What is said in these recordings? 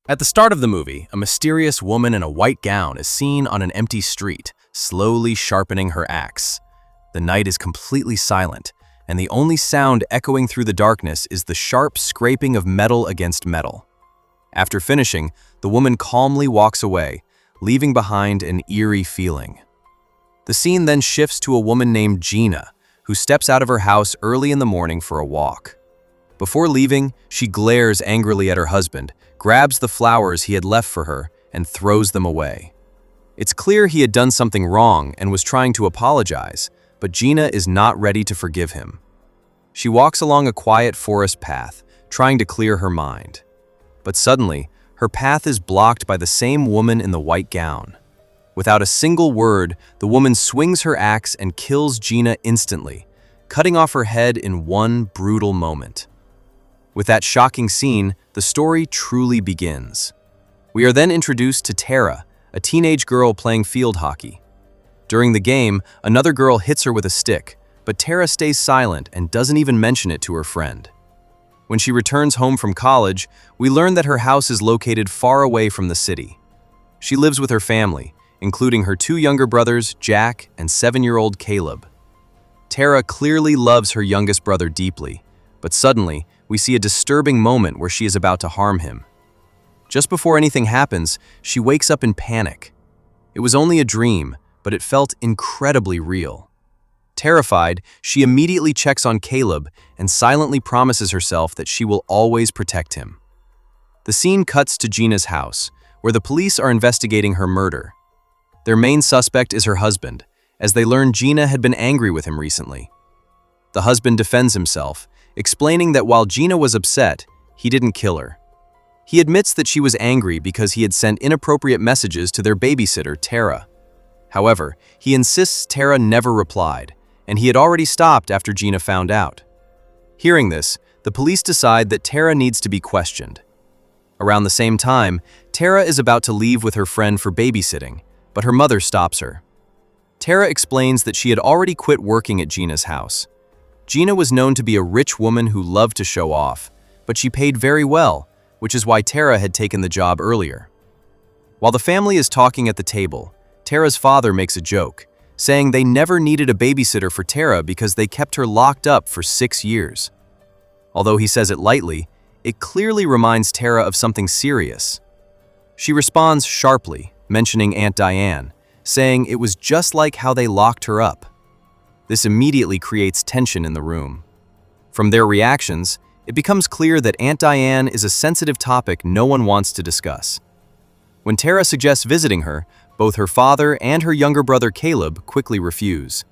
At the start of the movie, a mysterious woman in a white gown is seen on an empty street, slowly sharpening her axe. The night is completely silent, and the only sound echoing through the darkness is the sharp scraping of metal against metal. After finishing, the woman calmly walks away, leaving behind an eerie feeling. The scene then shifts to a woman named Gina, who steps out of her house early in the morning for a walk. Before leaving, she glares angrily at her husband, grabs the flowers he had left for her, and throws them away. It's clear he had done something wrong and was trying to apologize, but Gina is not ready to forgive him. She walks along a quiet forest path, trying to clear her mind. But suddenly, her path is blocked by the same woman in the white gown. Without a single word, the woman swings her axe and kills Gina instantly, cutting off her head in one brutal moment. With that shocking scene, the story truly begins. We are then introduced to Tara, a teenage girl playing field hockey. During the game, another girl hits her with a stick, but Tara stays silent and doesn't even mention it to her friend. When she returns home from college, we learn that her house is located far away from the city. She lives with her family, including her two younger brothers, Jack and 7-year-old Caleb. Tara clearly loves her youngest brother deeply, but suddenly, we see a disturbing moment where she is about to harm him. Just before anything happens, she wakes up in panic. It was only a dream, but it felt incredibly real. Terrified, she immediately checks on Caleb and silently promises herself that she will always protect him. The scene cuts to Gina's house, where the police are investigating her murder. Their main suspect is her husband, as they learn Gina had been angry with him recently. The husband defends himself, explaining that while Gina was upset, he didn't kill her. He admits that she was angry because he had sent inappropriate messages to their babysitter, Tara. However, he insists Tara never replied, and he had already stopped after Gina found out. Hearing this, the police decide that Tara needs to be questioned. Around the same time, Tara is about to leave with her friend for babysitting, but her mother stops her. Tara explains that she had already quit working at Gina's house. Gina was known to be a rich woman who loved to show off, but she paid very well, which is why Tara had taken the job earlier. While the family is talking at the table, Tara's father makes a joke, saying they never needed a babysitter for Tara because they kept her locked up for 6 years. Although he says it lightly, it clearly reminds Tara of something serious. She responds sharply, mentioning Aunt Diane, saying it was just like how they locked her up. This immediately creates tension in the room. From their reactions, it becomes clear that Aunt Diane is a sensitive topic no one wants to discuss. When Tara suggests visiting her, both her father and her younger brother Caleb quickly refuse.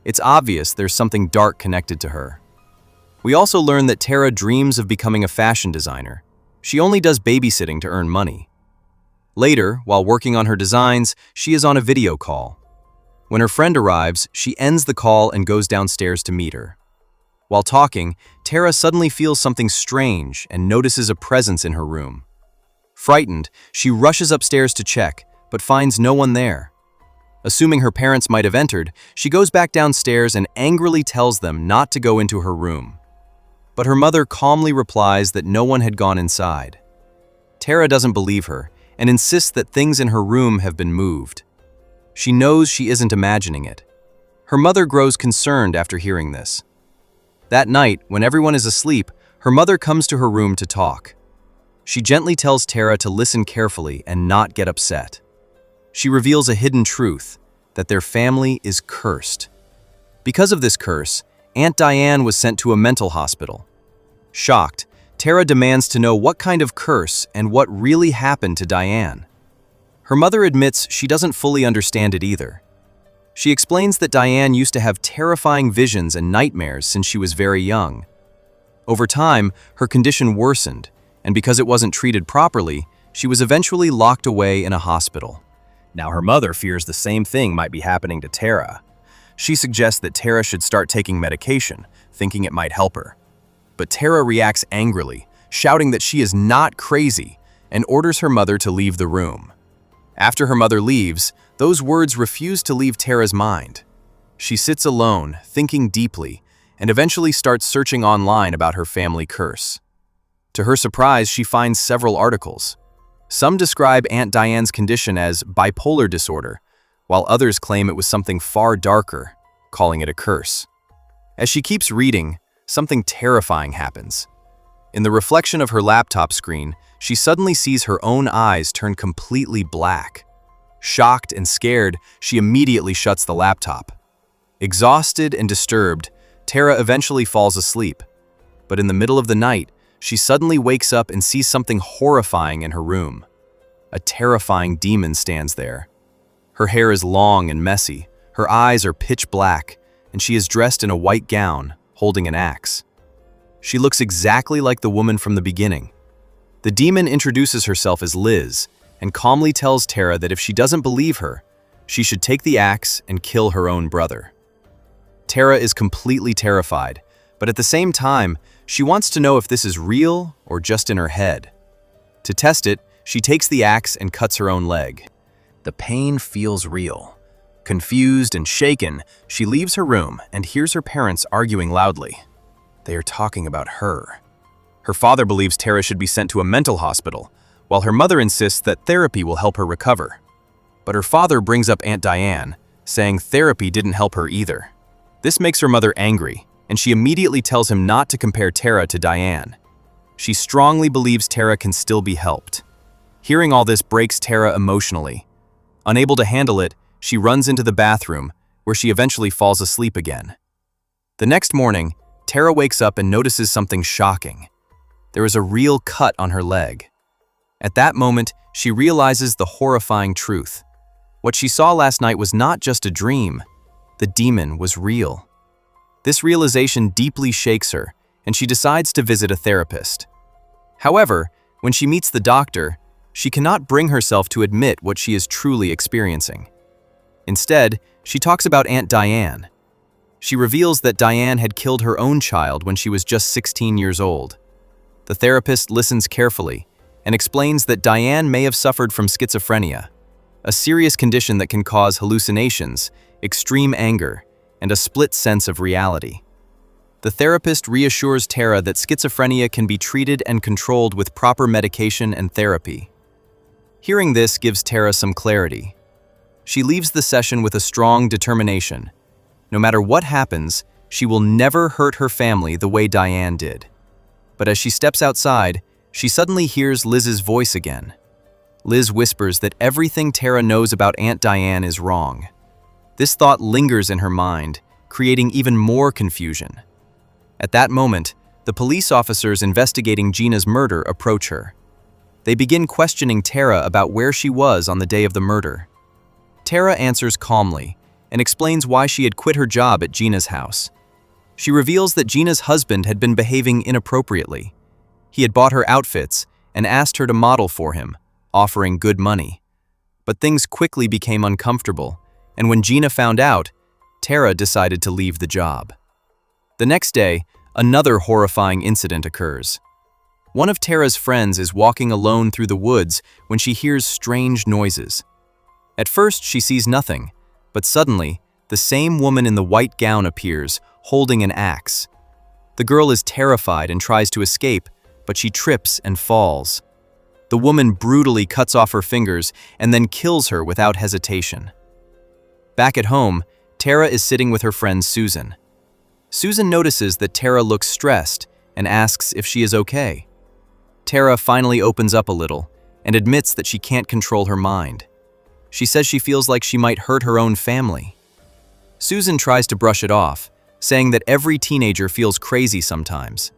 It's obvious there's something dark connected to her. We also learn that Tara dreams of becoming a fashion designer. She only does babysitting to earn money. Later, while working on her designs, she is on a video call. When her friend arrives, she ends the call and goes downstairs to meet her. While talking, Tara suddenly feels something strange and notices a presence in her room. Frightened, she rushes upstairs to check, but finds no one there. Assuming her parents might have entered, she goes back downstairs and angrily tells them not to go into her room. But her mother calmly replies that no one had gone inside. Tara doesn't believe her and insists that things in her room have been moved. She knows she isn't imagining it. Her mother grows concerned after hearing this. That night, when everyone is asleep, her mother comes to her room to talk. She gently tells Tara to listen carefully and not get upset. She reveals a hidden truth, that their family is cursed. Because of this curse, Aunt Diane was sent to a mental hospital. Shocked, Tara demands to know what kind of curse and what really happened to Diane. Her mother admits she doesn't fully understand it either. She explains that Diane used to have terrifying visions and nightmares since she was very young. Over time, her condition worsened, and because it wasn't treated properly, she was eventually locked away in a hospital. Now her mother fears the same thing might be happening to Tara. She suggests that Tara should start taking medication, thinking it might help her. But Tara reacts angrily, shouting that she is not crazy, and orders her mother to leave the room. After her mother leaves, those words refuse to leave Tara's mind. She sits alone, thinking deeply, and eventually starts searching online about her family curse. To her surprise, she finds several articles. Some describe Aunt Diane's condition as bipolar disorder, while others claim it was something far darker, calling it a curse. As she keeps reading, something terrifying happens. In the reflection of her laptop screen, she suddenly sees her own eyes turn completely black. Shocked and scared, she immediately shuts the laptop. Exhausted and disturbed, Tara eventually falls asleep. But in the middle of the night, she suddenly wakes up and sees something horrifying in her room. A terrifying demon stands there. Her hair is long and messy, her eyes are pitch black, and she is dressed in a white gown, holding an axe. She looks exactly like the woman from the beginning. The demon introduces herself as Liz and calmly tells Tara that if she doesn't believe her, she should take the axe and kill her own brother. Tara is completely terrified, but at the same time, she wants to know if this is real or just in her head. To test it, she takes the axe and cuts her own leg. The pain feels real. Confused and shaken, she leaves her room and hears her parents arguing loudly. They are talking about her. Her father believes Tara should be sent to a mental hospital, while her mother insists that therapy will help her recover. But her father brings up Aunt Diane, saying therapy didn't help her either. This makes her mother angry, and she immediately tells him not to compare Tara to Diane. She strongly believes Tara can still be helped. Hearing all this breaks Tara emotionally. Unable to handle it, she runs into the bathroom, where she eventually falls asleep again. The next morning, Tara wakes up and notices something shocking. There is a real cut on her leg. At that moment, she realizes the horrifying truth. What she saw last night was not just a dream. The demon was real. This realization deeply shakes her, and she decides to visit a therapist. However, when she meets the doctor, she cannot bring herself to admit what she is truly experiencing. Instead, she talks about Aunt Diane. She reveals that Diane had killed her own child when she was just 16 years old. The therapist listens carefully and explains that Diane may have suffered from schizophrenia, a serious condition that can cause hallucinations, extreme anger, and a split sense of reality. The therapist reassures Tara that schizophrenia can be treated and controlled with proper medication and therapy. Hearing this gives Tara some clarity. She leaves the session with a strong determination. No matter what happens, she will never hurt her family the way Diane did. But as she steps outside, she suddenly hears Liz's voice again. Liz whispers that everything Tara knows about Aunt Diane is wrong. This thought lingers in her mind, creating even more confusion. At that moment, the police officers investigating Gina's murder approach her. They begin questioning Tara about where she was on the day of the murder. Tara answers calmly and explains why she had quit her job at Gina's house. She reveals that Gina's husband had been behaving inappropriately. He had bought her outfits and asked her to model for him, offering good money. But things quickly became uncomfortable, and when Gina found out, Tara decided to leave the job. The next day, another horrifying incident occurs. One of Tara's friends is walking alone through the woods when she hears strange noises. At first, she sees nothing, but suddenly, the same woman in the white gown appears, holding an axe. The girl is terrified and tries to escape, but she trips and falls. The woman brutally cuts off her fingers and then kills her without hesitation. Back at home, Tara is sitting with her friend Susan. Susan notices that Tara looks stressed and asks if she is okay. Tara finally opens up a little and admits that she can't control her mind. She says she feels like she might hurt her own family. Susan tries to brush it off, saying that every teenager feels crazy sometimes.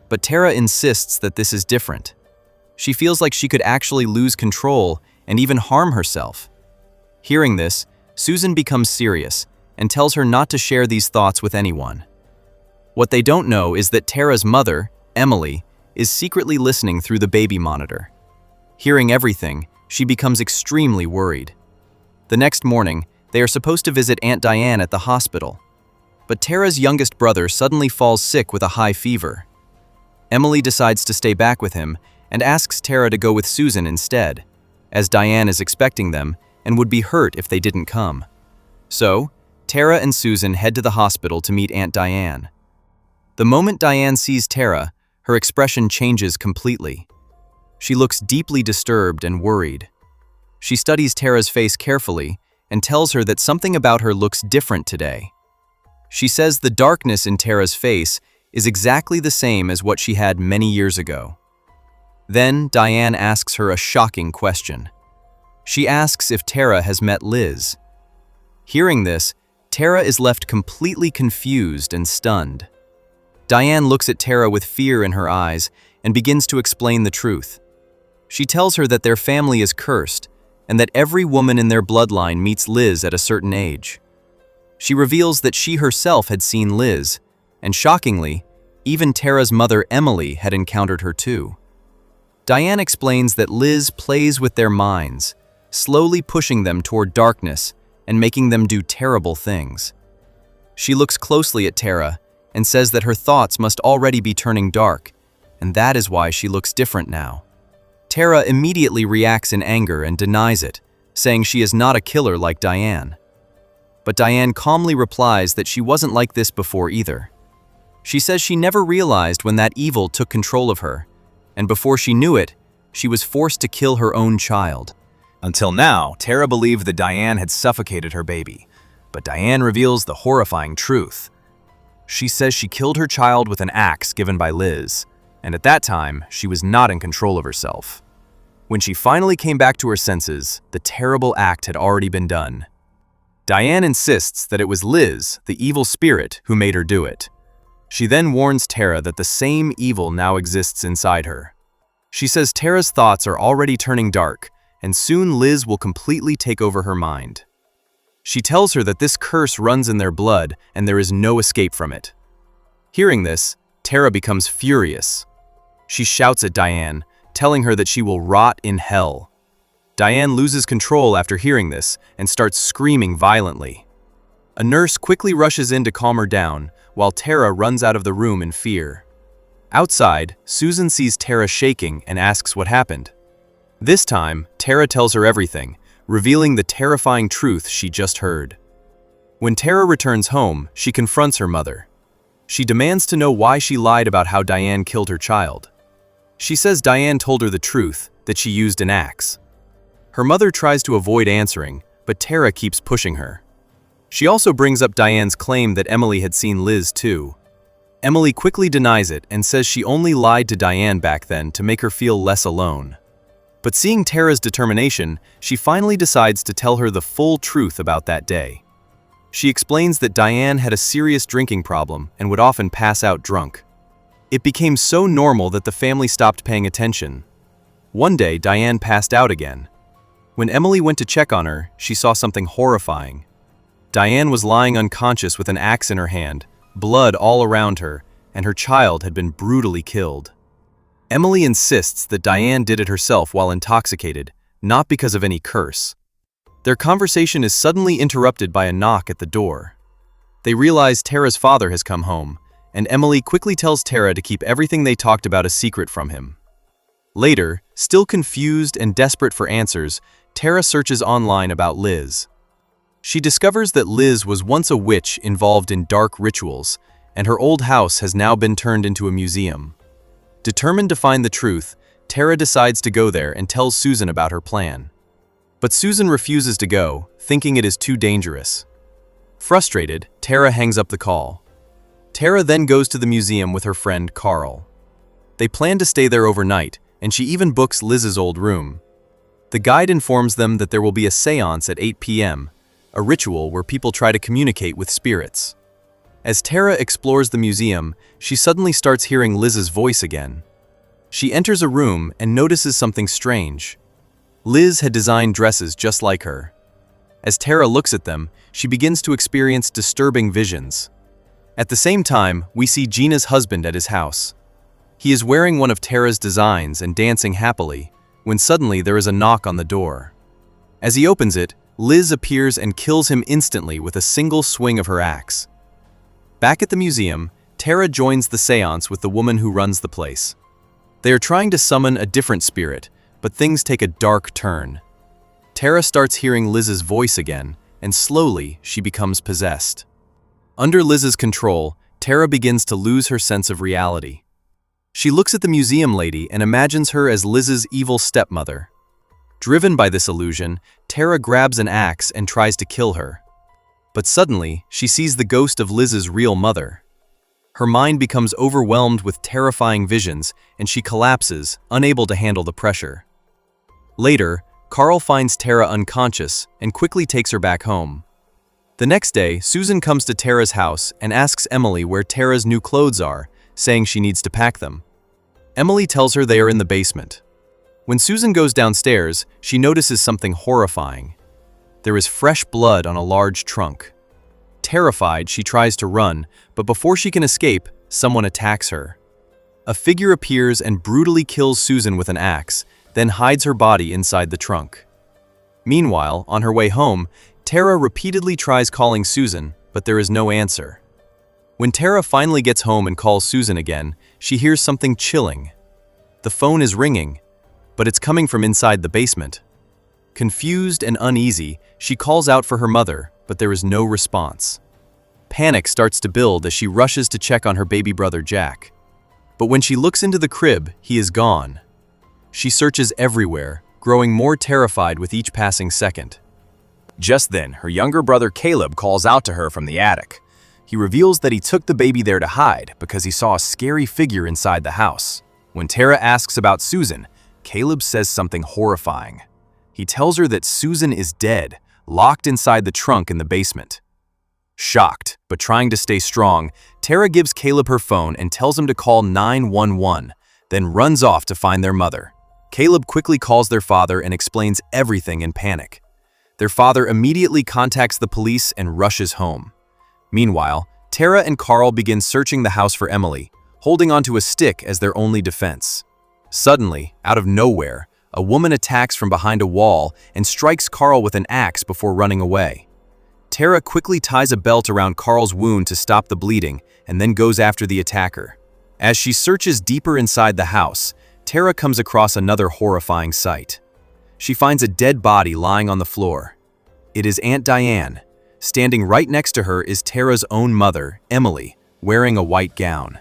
But Tara insists that this is different. She feels like she could actually lose control and even harm herself. Hearing this, Susan becomes serious and tells her not to share these thoughts with anyone. What they don't know is that Tara's mother, Emily, is secretly listening through the baby monitor. Hearing everything, she becomes extremely worried. The next morning, they are supposed to visit Aunt Diane at the hospital. But Tara's youngest brother suddenly falls sick with a high fever. Emily decides to stay back with him and asks Tara to go with Susan instead, as Diane is expecting them and would be hurt if they didn't come. So, Tara and Susan head to the hospital to meet Aunt Diane. The moment Diane sees Tara, her expression changes completely. She looks deeply disturbed and worried. She studies Tara's face carefully and tells her that something about her looks different today. She says the darkness in Tara's face is exactly the same as what she had many years ago. Then Diane asks her a shocking question. She asks if Tara has met Liz. Hearing this, Tara is left completely confused and stunned. Diane looks at Tara with fear in her eyes and begins to explain the truth. She tells her that their family is cursed and that every woman in their bloodline meets Liz at a certain age. She reveals that she herself had seen Liz, and shockingly, even Tara's mother Emily had encountered her too. Diane explains that Liz plays with their minds, slowly pushing them toward darkness and making them do terrible things. She looks closely at Tara and says that her thoughts must already be turning dark, and that is why she looks different now. Tara immediately reacts in anger and denies it, saying she is not a killer like Diane. But Diane calmly replies that she wasn't like this before either. She says she never realized when that evil took control of her, and before she knew it, she was forced to kill her own child. Until now, Tara believed that Diane had suffocated her baby, but Diane reveals the horrifying truth. She says she killed her child with an axe given by Liz, and at that time, she was not in control of herself. When she finally came back to her senses, the terrible act had already been done. Diane insists that it was Liz, the evil spirit, who made her do it. She then warns Tara that the same evil now exists inside her. She says Tara's thoughts are already turning dark, and soon Liz will completely take over her mind. She tells her that this curse runs in their blood and there is no escape from it. Hearing this, Tara becomes furious. She shouts at Diane, telling her that she will rot in hell. Diane loses control after hearing this and starts screaming violently. A nurse quickly rushes in to calm her down, while Tara runs out of the room in fear. Outside, Susan sees Tara shaking and asks what happened. This time, Tara tells her everything, revealing the terrifying truth she just heard. When Tara returns home, she confronts her mother. She demands to know why she lied about how Diane killed her child. She says Diane told her the truth, that she used an axe. Her mother tries to avoid answering, but Tara keeps pushing her. She also brings up Diane's claim that Emily had seen Liz too. Emily quickly denies it and says she only lied to Diane back then to make her feel less alone. But seeing Tara's determination, she finally decides to tell her the full truth about that day. She explains that Diane had a serious drinking problem and would often pass out drunk. It became so normal that the family stopped paying attention. One day, Diane passed out again. When Emily went to check on her, she saw something horrifying. Diane was lying unconscious with an axe in her hand, blood all around her, and her child had been brutally killed. Emily insists that Diane did it herself while intoxicated, not because of any curse. Their conversation is suddenly interrupted by a knock at the door. They realize Tara's father has come home, and Emily quickly tells Tara to keep everything they talked about a secret from him. Later, still confused and desperate for answers, Tara searches online about Liz. She discovers that Liz was once a witch involved in dark rituals, and her old house has now been turned into a museum. Determined to find the truth, Tara decides to go there and tells Susan about her plan. But Susan refuses to go, thinking it is too dangerous. Frustrated, Tara hangs up the call. Tara then goes to the museum with her friend Carl. They plan to stay there overnight, and she even books Liz's old room. The guide informs them that there will be a séance at 8 p.m., a ritual where people try to communicate with spirits. As Tara explores the museum, she suddenly starts hearing Liz's voice again. She enters a room and notices something strange. Liz had designed dresses just like her. As Tara looks at them, she begins to experience disturbing visions. At the same time, we see Gina's husband at his house. He is wearing one of Tara's designs and dancing happily, when suddenly there is a knock on the door. As he opens it, Liz appears and kills him instantly with a single swing of her axe. Back at the museum, Tara joins the séance with the woman who runs the place. They are trying to summon a different spirit, but things take a dark turn. Tara starts hearing Liz's voice again, and slowly she becomes possessed. Under Liz's control, Tara begins to lose her sense of reality. She looks at the museum lady and imagines her as Liz's evil stepmother. Driven by this illusion, Tara grabs an axe and tries to kill her. But suddenly, she sees the ghost of Liz's real mother. Her mind becomes overwhelmed with terrifying visions, and she collapses, unable to handle the pressure. Later, Carl finds Tara unconscious and quickly takes her back home. The next day, Susan comes to Tara's house and asks Emily where Tara's new clothes are, saying she needs to pack them. Emily tells her they are in the basement. When Susan goes downstairs, she notices something horrifying. There is fresh blood on a large trunk. Terrified, she tries to run, but before she can escape, someone attacks her. A figure appears and brutally kills Susan with an axe, then hides her body inside the trunk. Meanwhile, on her way home, Tara repeatedly tries calling Susan, but there is no answer. When Tara finally gets home and calls Susan again, she hears something chilling. The phone is ringing, but it's coming from inside the basement. Confused and uneasy, she calls out for her mother, but there is no response. Panic starts to build as she rushes to check on her baby brother Jack. But when she looks into the crib, he is gone. She searches everywhere, growing more terrified with each passing second. Just then, her younger brother Caleb calls out to her from the attic. He reveals that he took the baby there to hide because he saw a scary figure inside the house. When Tara asks about Susan, Caleb says something horrifying. He tells her that Susan is dead, locked inside the trunk in the basement. Shocked, but trying to stay strong, Tara gives Caleb her phone and tells him to call 911, then runs off to find their mother. Caleb quickly calls their father and explains everything in panic. Their father immediately contacts the police and rushes home. Meanwhile, Tara and Carl begin searching the house for Emily, holding onto a stick as their only defense. Suddenly, out of nowhere, a woman attacks from behind a wall and strikes Carl with an axe before running away. Tara quickly ties a belt around Carl's wound to stop the bleeding and then goes after the attacker. As she searches deeper inside the house, Tara comes across another horrifying sight. She finds a dead body lying on the floor. It is Aunt Diane. Standing right next to her is Tara's own mother, Emily, wearing a white gown.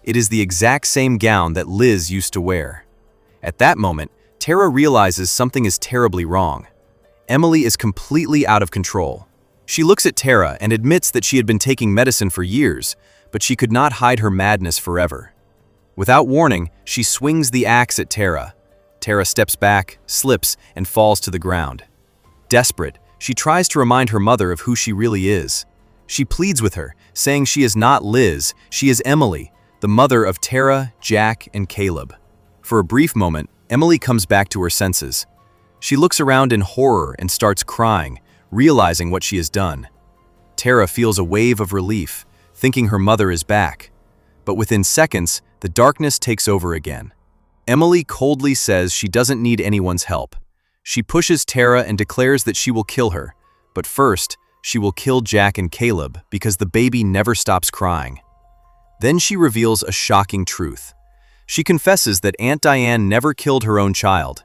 It is the exact same gown that Liz used to wear. At that moment, Tara realizes something is terribly wrong. Emily is completely out of control. She looks at Tara and admits that she had been taking medicine for years, but she could not hide her madness forever. Without warning, she swings the axe at Tara. Tara steps back, slips, and falls to the ground. Desperate, she tries to remind her mother of who she really is. She pleads with her, saying she is not Liz, she is Emily, the mother of Tara, Jack, and Caleb. For a brief moment, Emily comes back to her senses. She looks around in horror and starts crying, realizing what she has done. Tara feels a wave of relief, thinking her mother is back. But within seconds, the darkness takes over again. Emily coldly says she doesn't need anyone's help. She pushes Tara and declares that she will kill her, but first, she will kill Jack and Caleb because the baby never stops crying. Then she reveals a shocking truth. She confesses that Aunt Diane never killed her own child.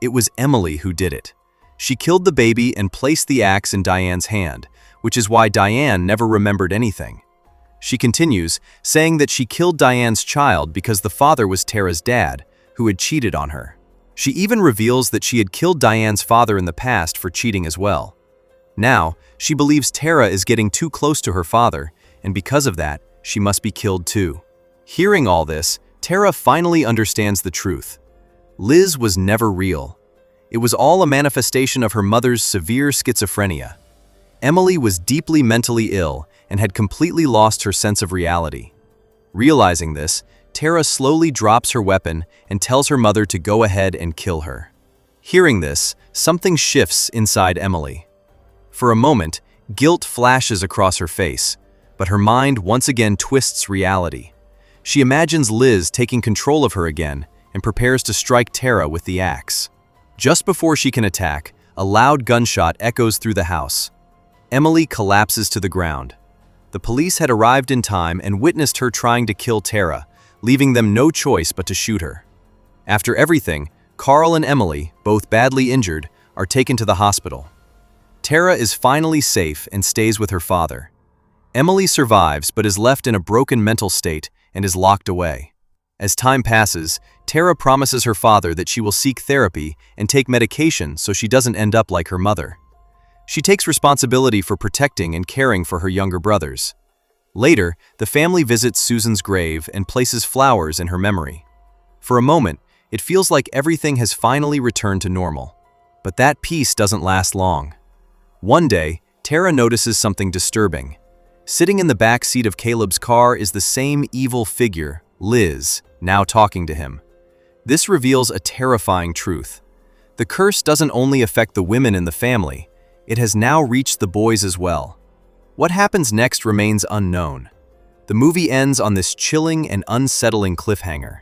It was Emily who did it. She killed the baby and placed the axe in Diane's hand, which is why Diane never remembered anything. She continues, saying that she killed Diane's child because the father was Tara's dad, who had cheated on her. She even reveals that she had killed Diane's father in the past for cheating as well. Now, she believes Tara is getting too close to her father, and because of that, she must be killed too. Hearing all this, Tara finally understands the truth. Liz was never real. It was all a manifestation of her mother's severe schizophrenia. Emily was deeply mentally ill and had completely lost her sense of reality. Realizing this, Tara slowly drops her weapon and tells her mother to go ahead and kill her. Hearing this, something shifts inside Emily. For a moment, guilt flashes across her face, but her mind once again twists reality. She imagines Liz taking control of her again and prepares to strike Tara with the axe. Just before she can attack, a loud gunshot echoes through the house. Emily collapses to the ground. The police had arrived in time and witnessed her trying to kill Tara, leaving them no choice but to shoot her. After everything, Carl and Emily, both badly injured, are taken to the hospital. Tara is finally safe and stays with her father. Emily survives but is left in a broken mental state and is locked away. As time passes, Tara promises her father that she will seek therapy and take medication so she doesn't end up like her mother. She takes responsibility for protecting and caring for her younger brothers. Later, the family visits Susan's grave and places flowers in her memory. For a moment, it feels like everything has finally returned to normal. But that peace doesn't last long. One day, Tara notices something disturbing. Sitting in the back seat of Caleb's car is the same evil figure, Liz, now talking to him. This reveals a terrifying truth. The curse doesn't only affect the women in the family, it has now reached the boys as well. What happens next remains unknown. The movie ends on this chilling and unsettling cliffhanger.